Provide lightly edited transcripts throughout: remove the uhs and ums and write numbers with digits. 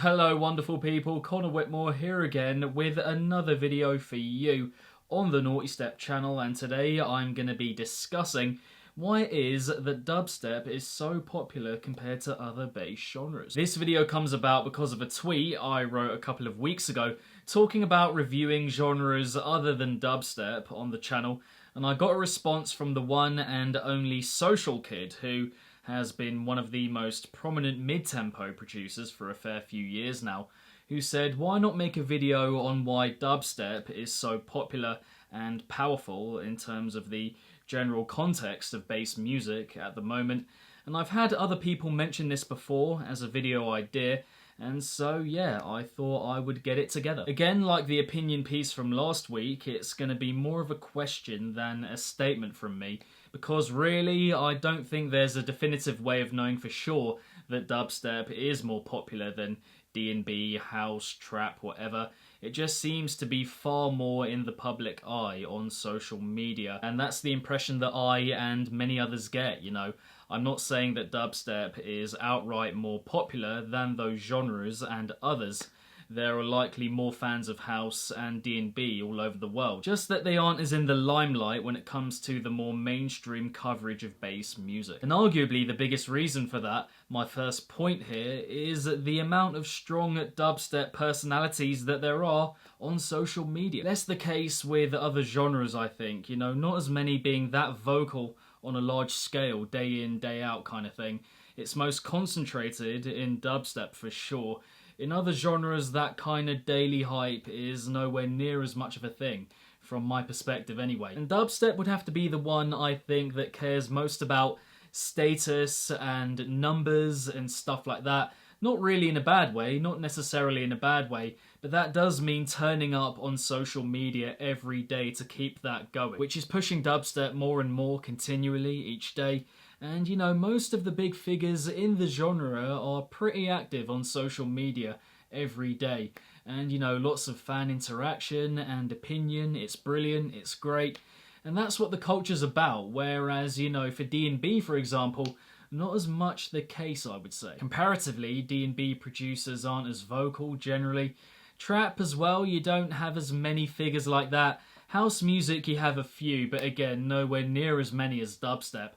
Hello wonderful people, Connor Whitmore here again with another video for you on the Nawtystep channel, and today I'm going to be discussing why it is that dubstep is so popular compared to other bass genres. This video comes about because of a tweet I wrote a couple of weeks ago talking about reviewing genres other than dubstep on the channel, and I got a response from the one and only Social Kid, who has been one of the most prominent mid-tempo producers for a fair few years now, who said, why not make a video on why dubstep is so popular and powerful in terms of the general context of bass music at the moment. And I've had other people mention this before as a video idea, and so yeah, I thought I would get it together. Again, like the opinion piece from last week, it's going to be more of a question than a statement from me, because really I don't think there's a definitive way of knowing for sure that dubstep is more popular than D&B, house, trap, whatever. It just seems to be far more in the public eye on social media, and that's the impression that I and many others get, you know. I'm not saying that dubstep is outright more popular than those genres and others. There are likely more fans of house and D&B all over the world, just that they aren't as in the limelight when it comes to the more mainstream coverage of bass music. And arguably the biggest reason for that, my first point here, is the amount of strong dubstep personalities that there are on social media. Less the case with other genres, I think, you know, not as many being that vocal on a large scale, day in, day out kind of thing. It's most concentrated in dubstep for sure. In other genres, that kind of daily hype is nowhere near as much of a thing, from my perspective anyway. And dubstep would have to be the one, I think, that cares most about status and numbers and stuff like that. Not really in a bad way, not necessarily in a bad way, but that does mean turning up on social media every day to keep that going, which is pushing dubstep more and more continually each day. And you know, most of the big figures in the genre are pretty active on social media every day. And you know, lots of fan interaction and opinion. It's brilliant, it's great. And that's what the culture's about. Whereas, you know, for D&B, for example, not as much the case, I would say. Comparatively, D&B producers aren't as vocal generally. Trap as well, you don't have as many figures like that. House music, you have a few, but again, nowhere near as many as dubstep.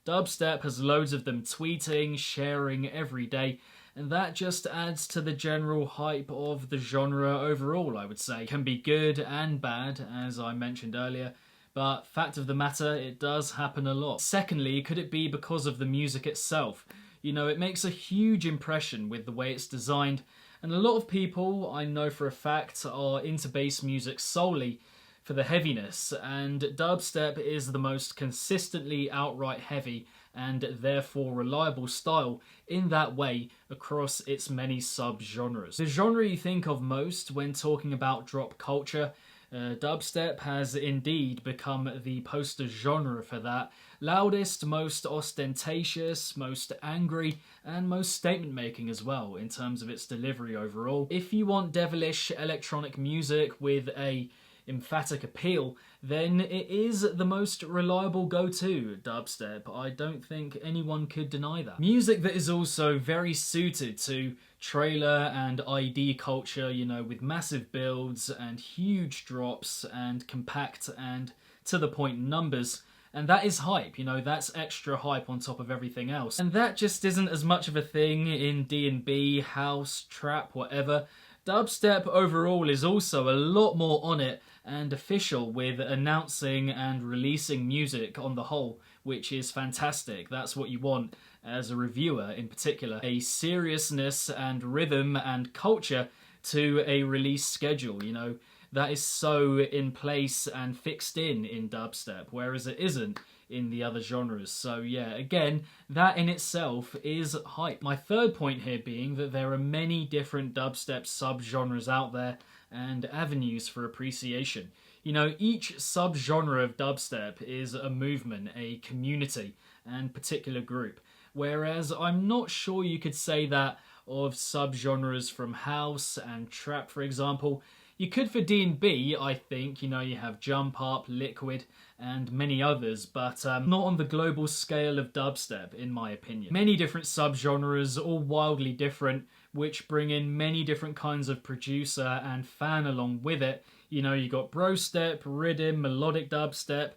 Dubstep has loads of them tweeting, sharing every day, and that just adds to the general hype of the genre overall, I would say. It can be good and bad, as I mentioned earlier, but fact of the matter, it does happen a lot. Secondly, could it be because of the music itself? You know, it makes a huge impression with the way it's designed, and a lot of people, I know for a fact, are into bass music solely for the heaviness, and dubstep is the most consistently outright heavy and therefore reliable style in that way across its many sub-genres. The genre you think of most when talking about drop culture, dubstep has indeed become the poster genre for that. Loudest, most ostentatious, most angry, and most statement-making as well in terms of its delivery overall. If you want devilish electronic music with a emphatic appeal, then it is the most reliable go-to, dubstep. I don't think anyone could deny that. Music that is also very suited to trailer and ID culture, you know, with massive builds and huge drops and compact and to the point numbers. And that is hype, you know, that's extra hype on top of everything else. And that just isn't as much of a thing in D&B, house, trap, whatever. Dubstep overall is also a lot more on it and official with announcing and releasing music on the whole, which is fantastic. That's what you want as a reviewer in particular. A seriousness and rhythm and culture to a release schedule, you know. That is so in place and fixed in dubstep, whereas it isn't in the other genres. So yeah, again, that in itself is hype. My third point here being that there are many different dubstep sub-genres out there and avenues for appreciation. You know, each sub-genre of dubstep is a movement, a community, and particular group. Whereas I'm not sure you could say that of sub-genres from house and trap, for example. You could for D&B, I think, you know, you have Jump Up, Liquid, and many others, but not on the global scale of dubstep, in my opinion. Many different subgenres, all wildly different, which bring in many different kinds of producer and fan along with it. You know, you got brostep, rhythm, melodic dubstep,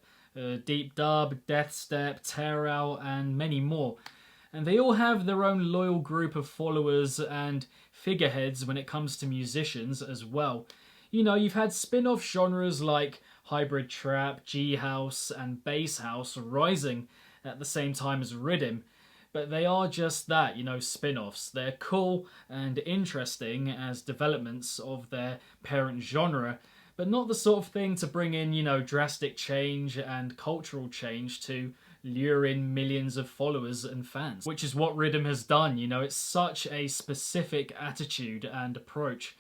deep dub, deathstep, tear out, and many more. And they all have their own loyal group of followers and figureheads when it comes to musicians as well. You know, you've had spin-off genres like hybrid trap, G-house, and bass house rising at the same time as rhythm. But they are just that, you know, spin-offs. They're cool and interesting as developments of their parent genre, but not the sort of thing to bring in, you know, drastic change and cultural change to lure in millions of followers and fans. Which is what rhythm has done, you know, it's such a specific attitude and approach.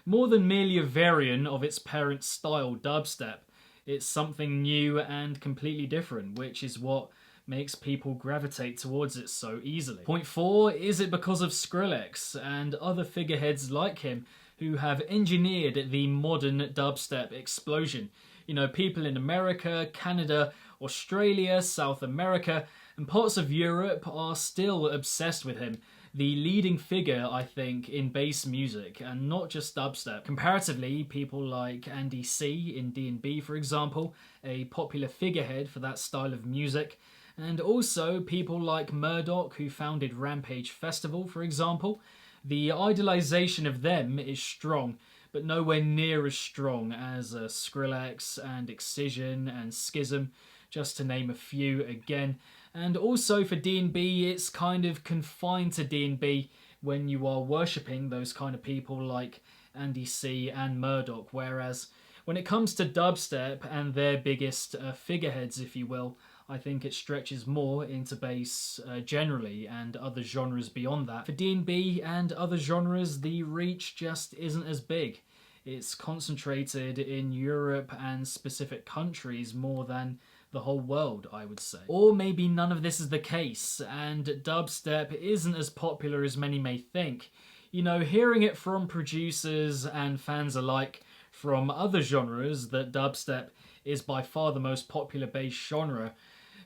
More than merely a variant of its parent style, dubstep. It's something new and completely different, which is what makes people gravitate towards it so easily. Point 4, is it because of Skrillex and other figureheads like him who have engineered the modern dubstep explosion? You know, people in America, Canada, Australia, South America, and parts of Europe are still obsessed with him. The leading figure, I think, in bass music, and not just dubstep. Comparatively, people like Andy C in D&B, for example, a popular figurehead for that style of music, and also people like Murdoch, who founded Rampage Festival, for example. The idolization of them is strong, but nowhere near as strong as Skrillex and Excision and Schism, just to name a few again. And also for D&B, it's kind of confined to D&B when you are worshipping those kind of people like Andy C and Murdoch, whereas when it comes to dubstep and their biggest figureheads, if you will, I think it stretches more into bass generally and other genres beyond that. For D&B and other genres, the reach just isn't as big. It's concentrated in Europe and specific countries more than the whole world, I would say. Or maybe none of this is the case, and dubstep isn't as popular as many may think. You know, hearing it from producers and fans alike from other genres that dubstep is by far the most popular bass genre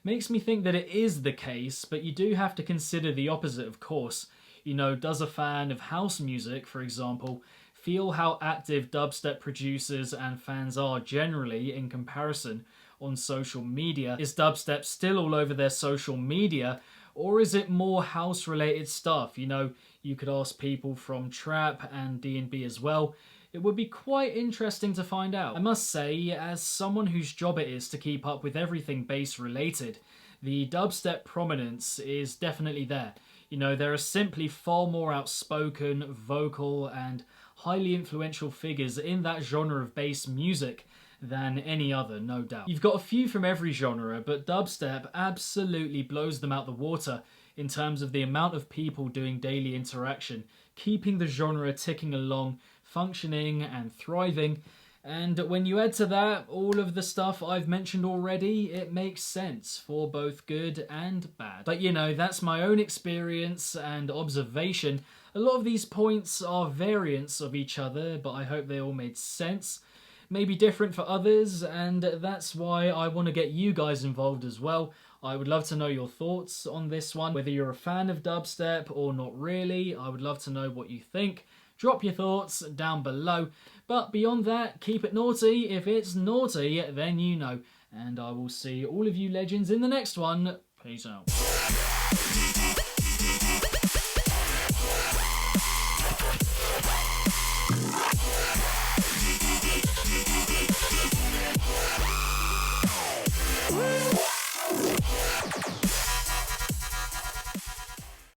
makes me think that it is the case, but you do have to consider the opposite, of course. You know, does a fan of house music, for example, feel how active dubstep producers and fans are generally in comparison on social media? Is dubstep still all over their social media, or is it more house-related stuff? You know, you could ask people from trap and D&B as well. It would be quite interesting to find out. I must say, as someone whose job it is to keep up with everything bass-related, the dubstep prominence is definitely there. You know, there are simply far more outspoken, vocal, and highly influential figures in that genre of bass music than any other, no doubt. You've got a few from every genre, but dubstep absolutely blows them out the water in terms of the amount of people doing daily interaction, keeping the genre ticking along, functioning and thriving. And when you add to that all of the stuff I've mentioned already, it makes sense for both good and bad. But you know, that's my own experience and observation. A lot of these points are variants of each other, but I hope they all made sense. Maybe different for others, and that's why I want to get you guys involved as well. I would love to know your thoughts on this one, whether you're a fan of dubstep or not really. I would love to know what you think. Drop your thoughts down below. But beyond that, keep it naughty. If it's naughty, then you know. And I will see all of you legends in the next one. Peace out.